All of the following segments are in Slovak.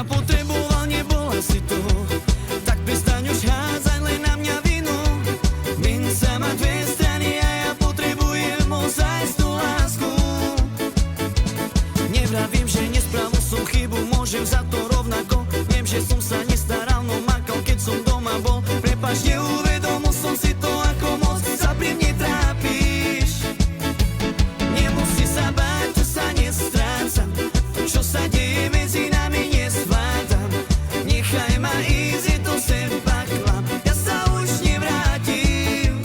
ťa potreboval, nebola si to. Tak prestaň už házať len na mňa vinu. Minca má dve strany a ja potrebujem ozajstnú lásku. Nevravím, že nespravil som chybu, môžem za to rovnako. Viem, že som sa nestaral, no makal, keď som doma bol. Prepáč, neuvedomil som si to, ako moc sa pri mne trápiš. Nemusí sa báť, to sa nestrácam. To, čo sa deje medzi nami, nezvládam. Nechaj ma ísť, je to sem pakla. Ja sa už nevrátim.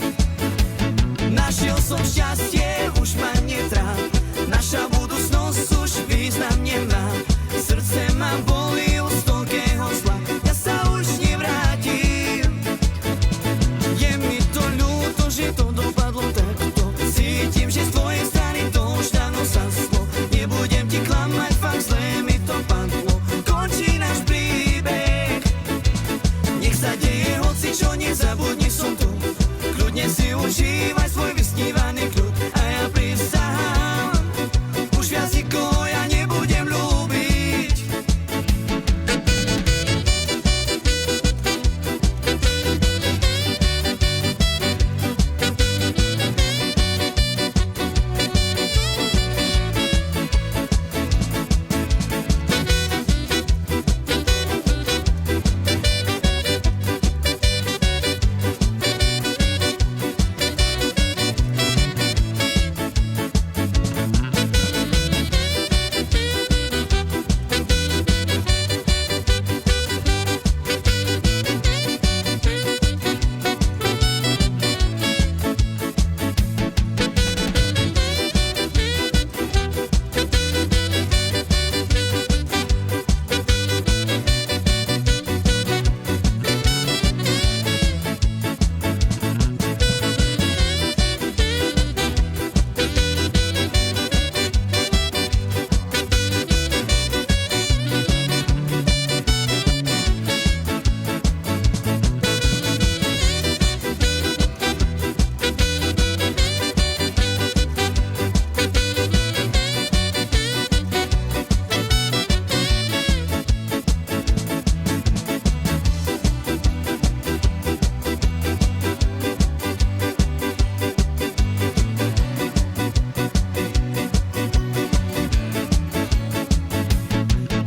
Našiel som šťastie, už ma netráp. Naša budúcnosť už význam nemá. Srdce ma bolí od toľkého zla. Ja sa už nevrátim. Je mi to ľúto, že to dopadlo takto. Cítim, že z tvojej strany to už dávno zaslo. Nebudem ti klamať, fakt zle mi to padlo. Končí náš príbeh. Nech sa deje hocičo, nezabudni som tu. Kľudne si užívaj svoj vysnívaný kľud. A ja prisahám, už viac nikoho ja nebudem ľúbiť.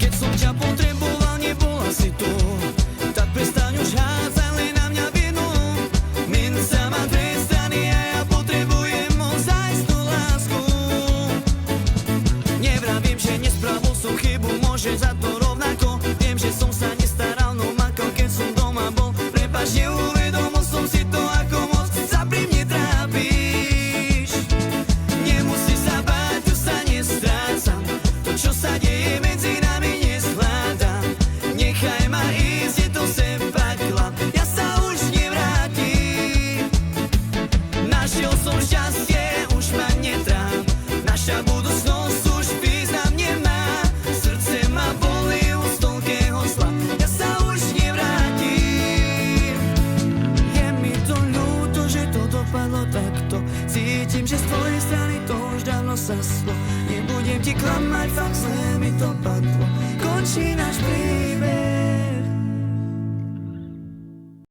Keď som ťa potreboval, nebola si tu. Tak prestaň už hádzať len na mňa vinu. Minca má dve strany a ja potrebujem ozajstnú lásku. Nevravím, že nespravil som chybu, môže za to rovnako. Viem, že som sa nestaral, no makal, keď som doma bol. Prepáč, neuvedomil som si to, ako moc sa pri mne trápiš. Nemusí sa báť, tu sa nestrácam. To, čo sa deje medzi nami, nezvládam. Nechaj ma ísť, je to sem pakla. Ja sa už nevrátim. Našiel som šťastie, už ma netráp. Naša budúcnosť už význam nemá. Srdce ma bolí od toľkého zla. Ja sa už nevrátim. Je mi to ľúto, že to dopadlo takto. Cítim, že z tvojej strany to už dávno zaslo. Nebudem ti klamať, fakt zle mi to padlo. Končí náš